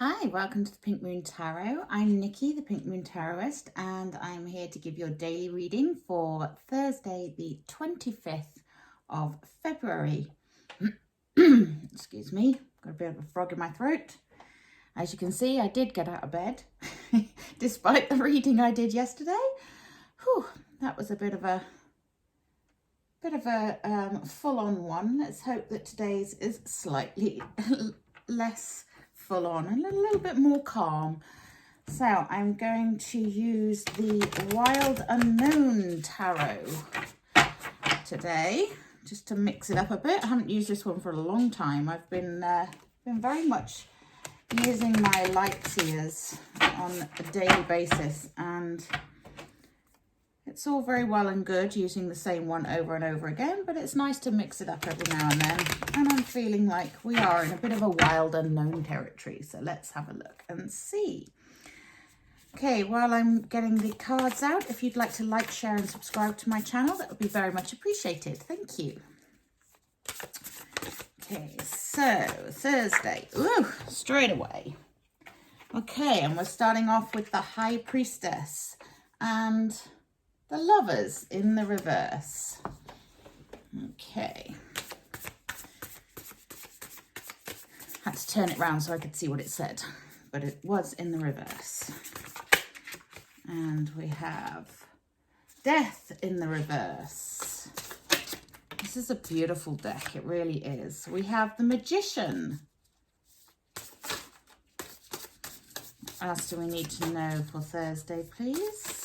Hi, welcome to the Pink Moon Tarot. I'm Nikki, the Pink Moon Tarotist, and I'm here to give you a daily reading for Thursday, the 25th of February. Excuse me, got a bit of a frog in my throat. As you can see, I did get out of bed, despite the reading I did yesterday. Whew, that was a bit of a full-on one. Let's hope that today's is slightly less full on and a little bit more calm. So I'm going to use the Wild Unknown Tarot today, just to mix it up a bit. I haven't used this one for a long time. I've been very much using my light seers on a daily basis, and it's all very well and good using the same one over and over again, but it's nice to mix it up every now and then. And I'm feeling like we are in a bit of a wild unknown territory. So let's have a look and see. Okay, while I'm getting the cards out, if you'd like to like, share and subscribe to my channel, that would be very much appreciated. Thank you. Okay, so Thursday. Ooh, straight away. Okay, and we're starting off with the High Priestess and the Lovers in the reverse. Okay. Had to turn it around so I could see what it said, but it was in the reverse. And we have Death in the reverse. This is a beautiful deck, it really is. We have the Magician. What else do we need to know for Thursday, please?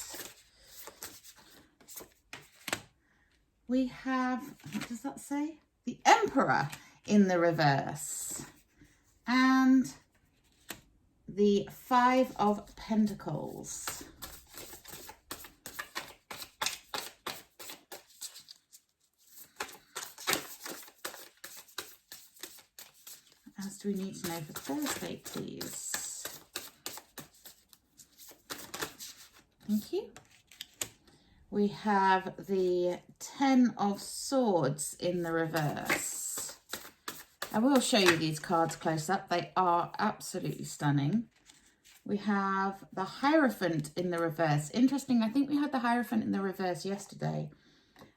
We have, what does that say? The Emperor in the reverse. And the Five of Pentacles. What else do we need to know for Thursday, please? Thank you. We have the Ten of Swords in the reverse. I will show you these cards close up. They are absolutely stunning. We have the Hierophant in the reverse. Interesting, I think we had the Hierophant in the reverse yesterday.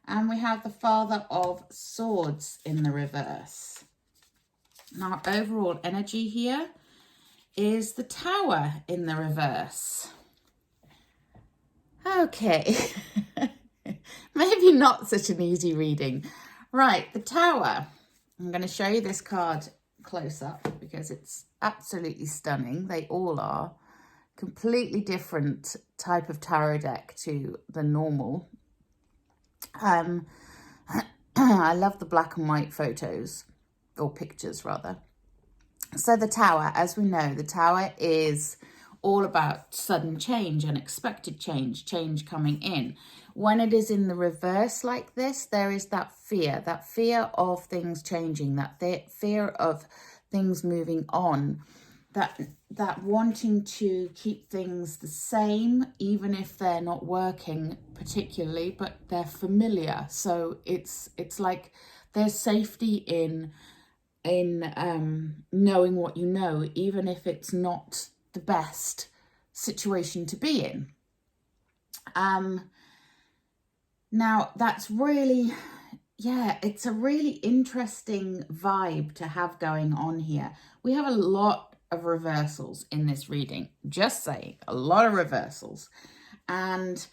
And we have the Father of Swords in the reverse. Now, overall energy here is the Tower in the reverse. Okay, maybe not such an easy reading. Right, the Tower. I'm going to show you this card close up because it's absolutely stunning. They all are. Completely different type of tarot deck to the normal. I love the black and white photos, or pictures rather. So the Tower, as we know, the Tower is all about sudden change, unexpected change, change coming in. When it is in the reverse like this, there is that fear of things changing, that fear of things moving on, that wanting to keep things the same, even if they're not working particularly, but they're familiar. So it's like there's safety in knowing what you know, even if it's not the best situation to be in. Now that's really, it's a really interesting vibe to have going on here. We have a lot of reversals in this reading, just saying, a lot of reversals. And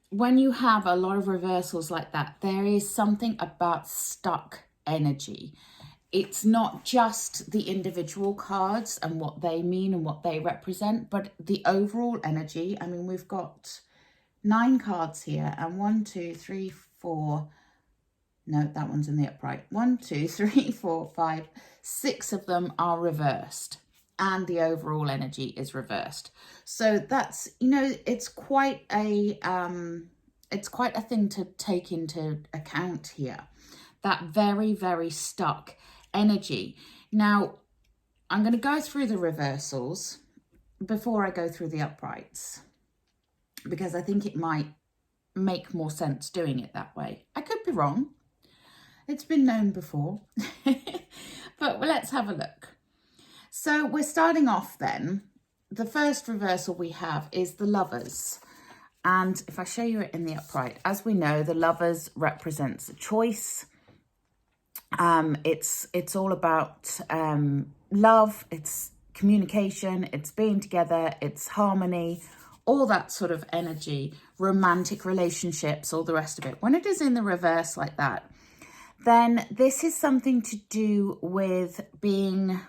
when you have a lot of reversals like that, there is something about stuck energy. It's not just the individual cards and what they mean and what they represent, but the overall energy. I mean, we've got 9 cards here, and 1, 2, 3, 4. No, that one's in the upright. 1, 2, 3, 4, 5, 6 of them are reversed, and the overall energy is reversed. So that's, it's quite a thing to take into account here. That very, very stuck energy. Now, I'm going to go through the reversals before I go through the uprights, because I think it might make more sense doing it that way. I could be wrong. It's been known before. But let's have a look. So we're starting off then. The first reversal we have is the Lovers. And if I show you it in the upright, as we know, the Lovers represents a choice. It's all about love, it's communication, it's being together, it's harmony, all that sort of energy, romantic relationships, all the rest of it. When it is in the reverse like that, then this is something to do with being,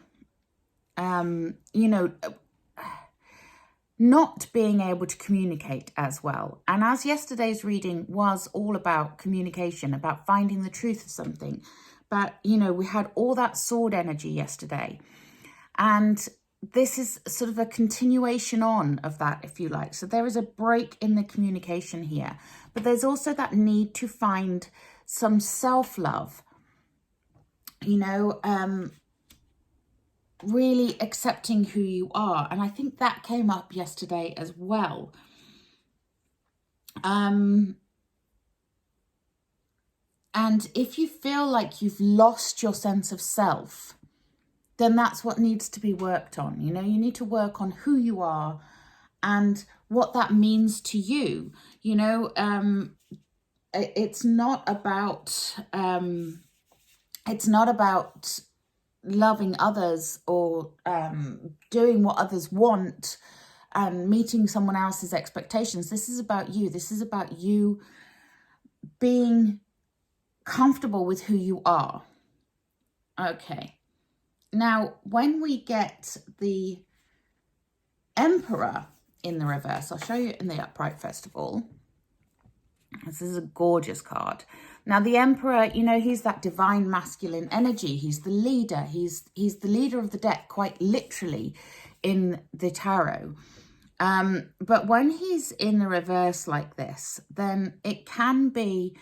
not being able to communicate as well. And as yesterday's reading was all about communication, about finding the truth of something, but, we had all that sword energy yesterday. And this is sort of a continuation on of that, if you like. So there is a break in the communication here, but there's also that need to find some self-love, really accepting who you are. And I think that came up yesterday as well. And if you feel like you've lost your sense of self, then that's what needs to be worked on. You need to work on who you are and what that means to you. It's not about loving others or doing what others want and meeting someone else's expectations. This is about you. This is about you being comfortable with who you are. Okay. Now, when we get the Emperor in the reverse, I'll show you in the upright first of all. This is a gorgeous card. Now, the Emperor, he's that divine masculine energy. He's the leader. He's the leader of the deck, quite literally, in the tarot. But when he's in the reverse like this, then it can be,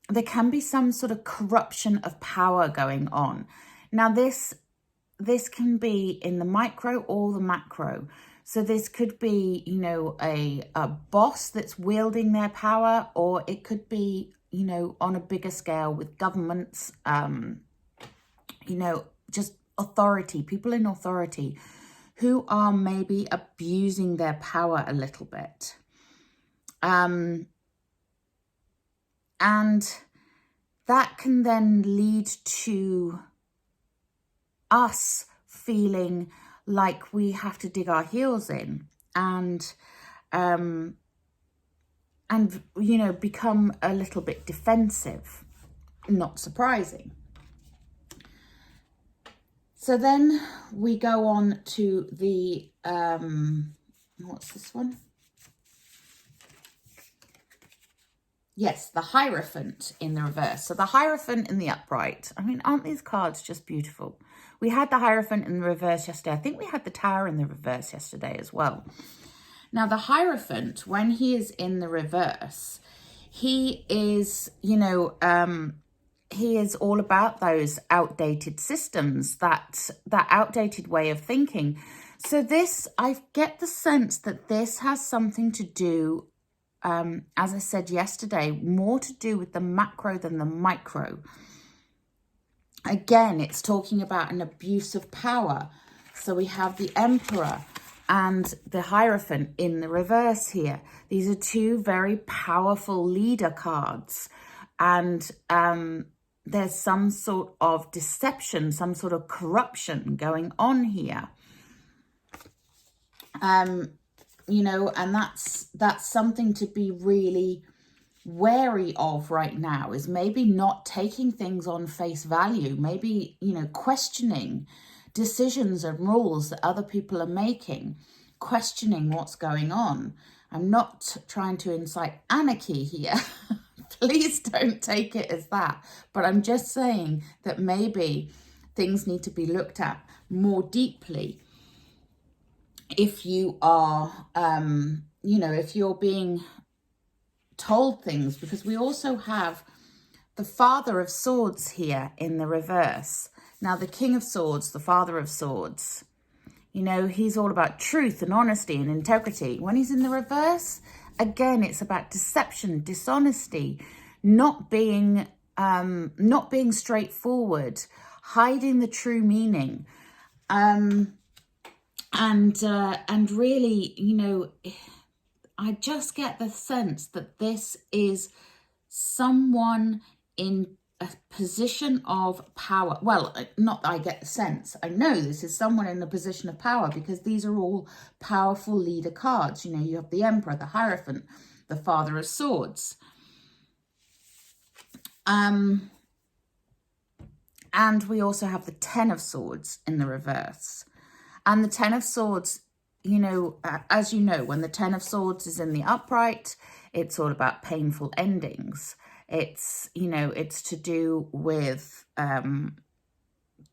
there can be some sort of corruption of power going on. Now, this can be in the micro or the macro. So this could be, a boss that's wielding their power, or it could be, on a bigger scale with governments, just authority, people in authority who are maybe abusing their power a little bit. And that can then lead to us feeling like we have to dig our heels in and become a little bit defensive. Not surprising. So then we go on to the, what's this one? Yes, the Hierophant in the reverse. So the Hierophant in the upright. I mean, aren't these cards just beautiful? We had the Hierophant in the reverse yesterday. I think we had the Tower in the reverse yesterday as well. Now, the Hierophant, when he is in the reverse, he is, he is all about those outdated systems, that outdated way of thinking. So this, I get the sense that this has something to do, as I said yesterday, more to do with the macro than the micro. Again, it's talking about an abuse of power. So we have the Emperor and the Hierophant in the reverse here. These are two very powerful leader cards. And there's some sort of deception, some sort of corruption going on here. And that's something to be really wary of right now, is maybe not taking things on face value, maybe, questioning decisions and rules that other people are making, questioning what's going on. I'm not trying to incite anarchy here. Please don't take it as that. But I'm just saying that maybe things need to be looked at more deeply if you are, if you're being told things, because we also have the Father of Swords here in the reverse. Now, the King of Swords, the Father of Swords, he's all about truth and honesty and integrity. When he's in the reverse, again, it's about deception, dishonesty, not being straightforward, hiding the true meaning. And really, you know, I just get the sense that this is someone in a position of power. Well, not that I get the sense. I know this is someone in a position of power because these are all powerful leader cards. You know, you have the Emperor, the Hierophant, the Father of Swords. And we also have the Ten of Swords in the reverse. And the Ten of Swords, you know, as you know, when the Ten of Swords is in the upright, it's all about painful endings. It's, you know, it's to do with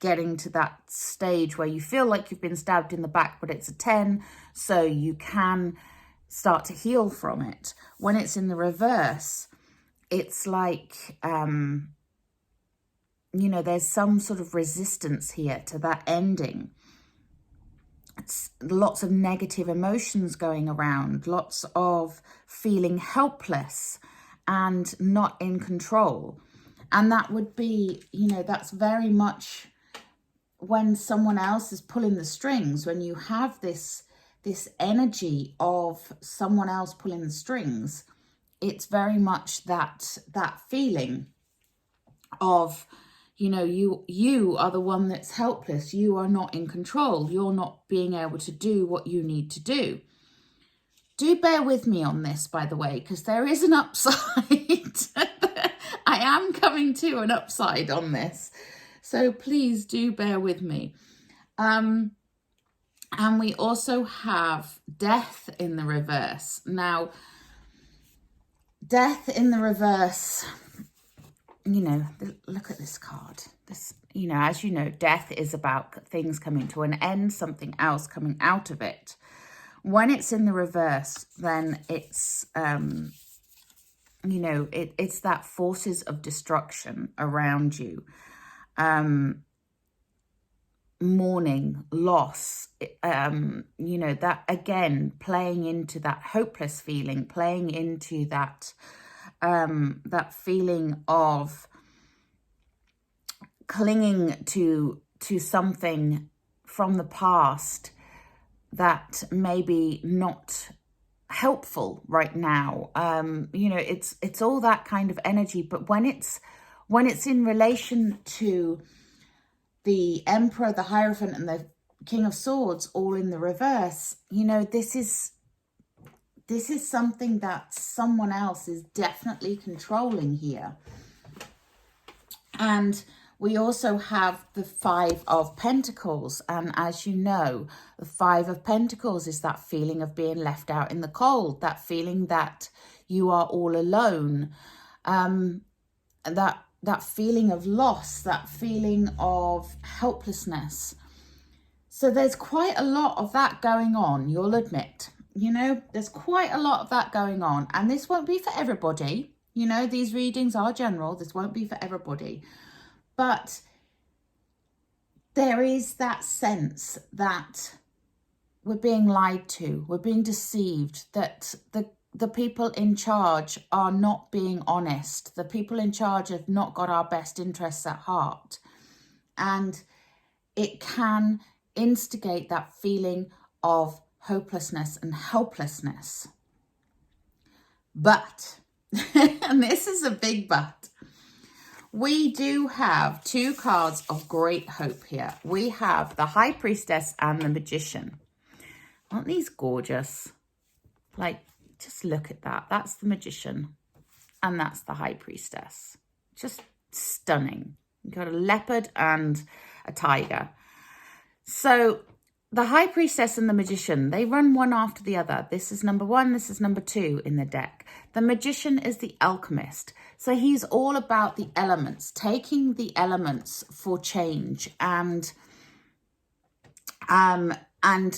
getting to that stage where you feel like you've been stabbed in the back, but it's a 10, so you can start to heal from it. When it's in the reverse, it's like, you know, there's some sort of resistance here to that ending. It's lots of negative emotions going around, lots of feeling helpless and not in control. And that would be, you know, that's very much when someone else is pulling the strings, when you have this energy of someone else pulling the strings, it's very much that feeling of, you know, you are the one that's helpless. You are not in control. You're not being able to do what you need to do. Do bear with me on this, by the way, because there is an upside. I am coming to an upside on this. So please do bear with me. And we also have Death in the reverse. Now, Death in the reverse, you know, look at this card. This, you know, as you know, death is about things coming to an end, something else coming out of it. When it's in the reverse, then it's, you know, it's that forces of destruction around you. Mourning, loss, you know, that again, playing into that hopeless feeling, playing into that, that feeling of clinging to something from the past that maybe not helpful right now. You know, it's all that kind of energy. But when it's in relation to the Emperor, the Hierophant, and the King of Swords all in the reverse, you know, this is something that someone else is definitely controlling here. And we also have the Five of Pentacles. And as you know, the Five of Pentacles is that feeling of being left out in the cold, that feeling that you are all alone, that feeling of loss, that feeling of helplessness. So there's quite a lot of that going on, you'll admit. You know, there's quite a lot of that going on. And this won't be for everybody. You know, these readings are general. This won't be for everybody. But there is that sense that we're being lied to, we're being deceived, that the people in charge are not being honest. The people in charge have not got our best interests at heart. And it can instigate that feeling of hopelessness and helplessness. But, and this is a big but, we do have two cards of great hope here. We have the High Priestess and the Magician. Aren't these gorgeous? Like, just look at that. That's the Magician and that's the High Priestess. Just stunning. You've got a leopard and a tiger. So the High Priestess and the Magician, they run one after the other. This is number one, this is number two in the deck. The Magician is the alchemist. So he's all about the elements, taking the elements for change and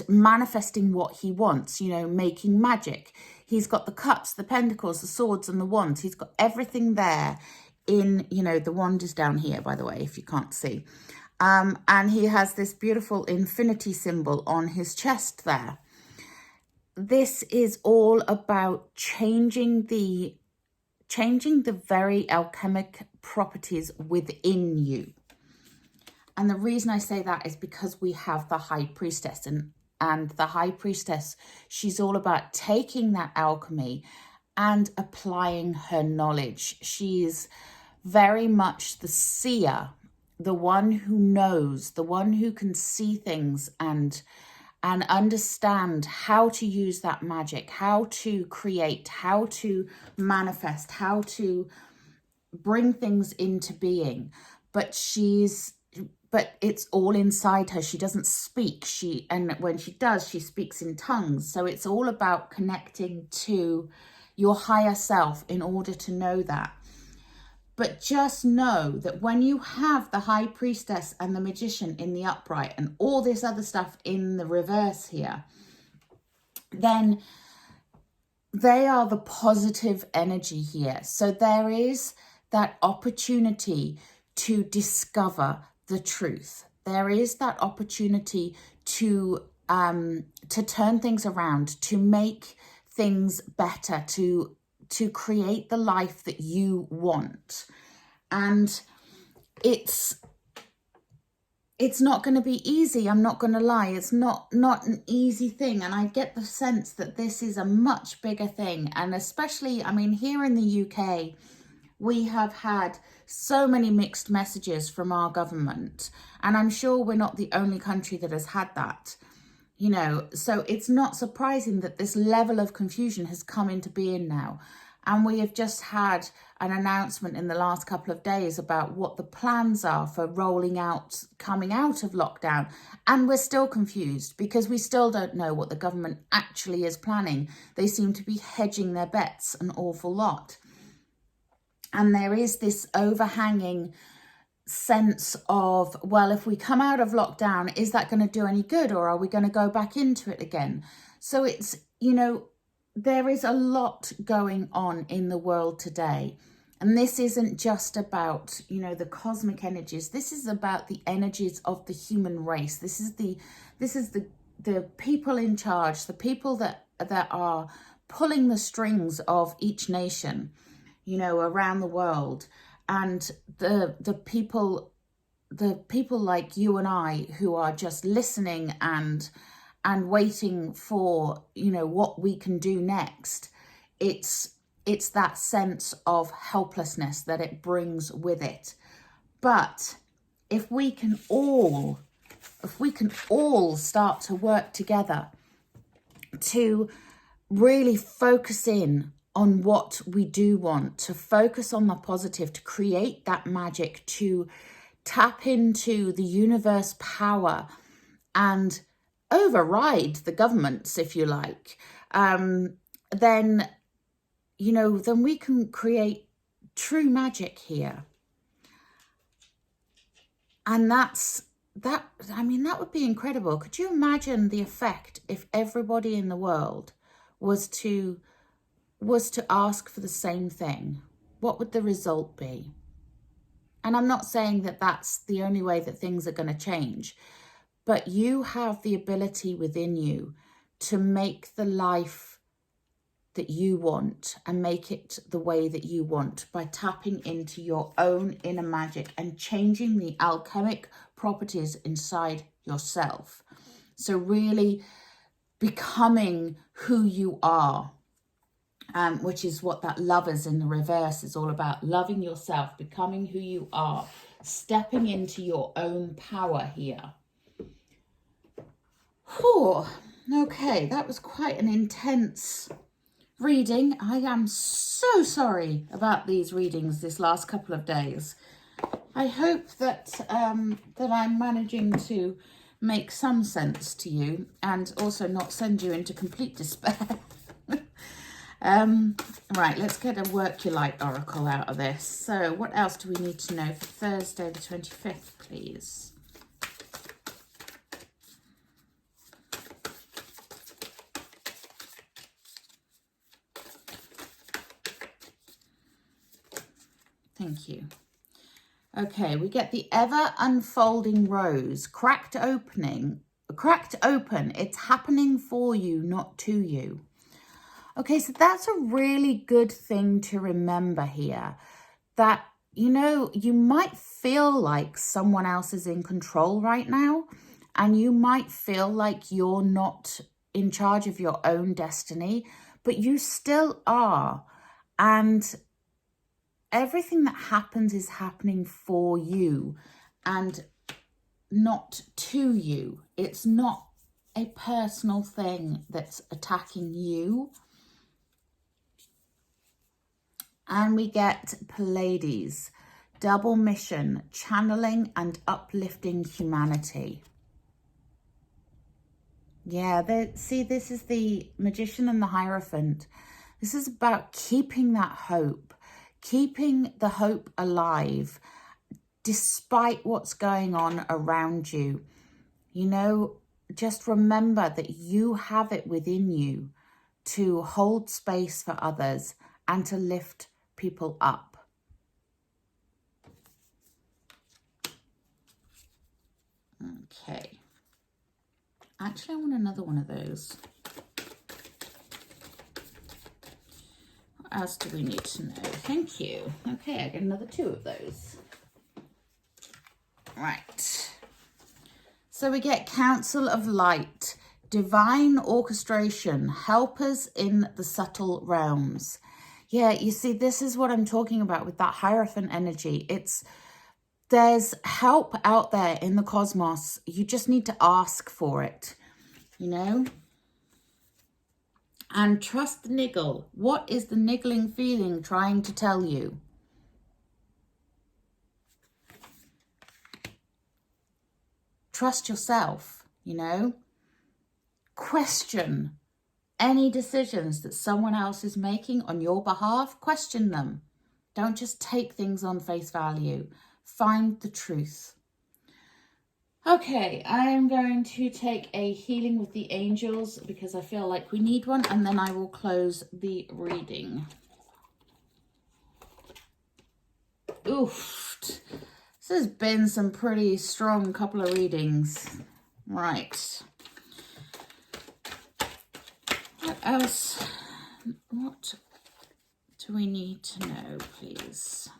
manifesting what he wants, you know, making magic. He's got the cups, the pentacles, the swords and the wands. He's got everything there in, you know, the wand is down here, by the way, if you can't see. And he has this beautiful infinity symbol on his chest there. This is all about changing the very alchemic properties within you. And the reason I say that is because we have the High Priestess, and the High Priestess, she's all about taking that alchemy and applying her knowledge. She's very much the seer, the one who knows, the one who can see things and understand how to use that magic, how to create, how to manifest, how to bring things into being. But it's all inside her. She doesn't speak. And when she does, she speaks in tongues. So it's all about connecting to your higher self in order to know that. But just know that when you have the High Priestess and the Magician in the upright and all this other stuff in the reverse here, then they are the positive energy here. So there is that opportunity to discover the truth. There is that opportunity to turn things around, to make things better, to create the life that you want. And it's not going to be easy. I'm not going to lie. It's not an easy thing. And I get the sense that this is a much bigger thing. And especially, I mean, here in the UK, we have had so many mixed messages from our government. And I'm sure we're not the only country that has had that. You know, so it's not surprising that this level of confusion has come into being now. And we have just had an announcement in the last couple of days about what the plans are for coming out of lockdown. And we're still confused because we still don't know what the government actually is planning. They seem to be hedging their bets an awful lot. And there is this overhanging sense of, well, if we come out of lockdown, is that going to do any good, or are we going to go back into it again? So it's, you know, there is a lot going on in the world today. And this isn't just about, you know, the cosmic energies. This is about the energies of the human race. This is the people in charge, the people that are pulling the strings of each nation, you know, around the world. And the people like you and I who are just listening and waiting for, you know, what we can do next. It's that sense of helplessness that it brings with it. But if we can all start to work together to really focus in on what we do want, to focus on the positive, to create that magic, to tap into the universe power and override the governments, if you like, then, you know, then we can create true magic here. And that would be incredible. Could you imagine the effect if everybody in the world was to ask for the same thing? What would the result be? And I'm not saying that that's the only way that things are going to change, but you have the ability within you to make the life that you want and make it the way that you want by tapping into your own inner magic and changing the alchemic properties inside yourself. So really becoming who you are. Which is what that Lovers in the reverse is all about. Loving yourself, becoming who you are, stepping into your own power here. Whew. Okay, that was quite an intense reading. I am so sorry about these readings this last couple of days. I hope that I'm managing to make some sense to you and also not send you into complete despair. Right, let's get a Work Your Light Oracle out of this. So what else do we need to know for Thursday the 25th, please? Thank you. Okay, we get the ever unfolding rose, cracked open. It's happening for you, not to you. Okay, so that's a really good thing to remember here, that you know, you might feel like someone else is in control right now, and you might feel like you're not in charge of your own destiny, but you still are. And everything that happens is happening for you and not to you. It's not a personal thing that's attacking you. And we get Pleiades, double mission, channeling and uplifting humanity. Yeah, see, this is the Magician and the Hierophant. This is about keeping that hope, keeping the hope alive, despite what's going on around you. You know, just remember that you have it within you to hold space for others and to lift people up. Okay. Actually, I want another one of those. What else do we need to know? Thank you. Okay, I get another 2 of those. Right. So we get Council of Light, divine orchestration, helpers in the subtle realms. Yeah, you see, this is what I'm talking about with that Hierophant energy. There's help out there in the cosmos. You just need to ask for it, you know? And trust the niggle. What is the niggling feeling trying to tell you? Trust yourself, you know? Question any decisions that someone else is making on your behalf. Question them. Don't just take things on face value. Find the truth. Okay, I am going to take a healing with the angels because I feel like we need one, and then I will close the reading. Oof. This has been some pretty strong couple of readings. Right. What else? What do we need to know, please?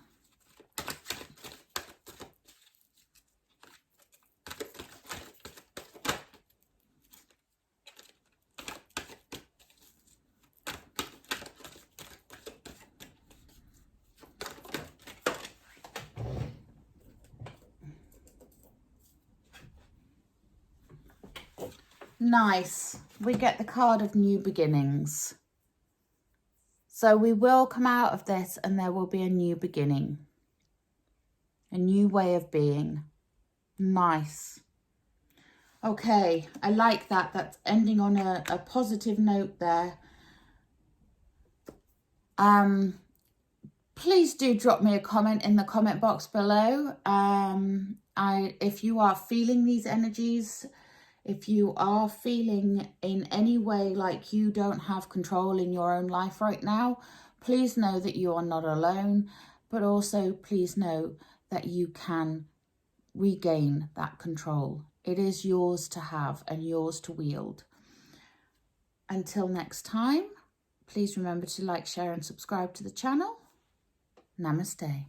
Nice. We get the card of new beginnings. So we will come out of this and there will be a new beginning. A new way of being. Nice. Okay, I like that. That's ending on a positive note there. Please do drop me a comment in the comment box below. If you are feeling these energies, if you are feeling in any way like you don't have control in your own life right now, please know that you are not alone, but also please know that you can regain that control. It is yours to have and yours to wield. Until next time, please remember to like, share and subscribe to the channel. Namaste.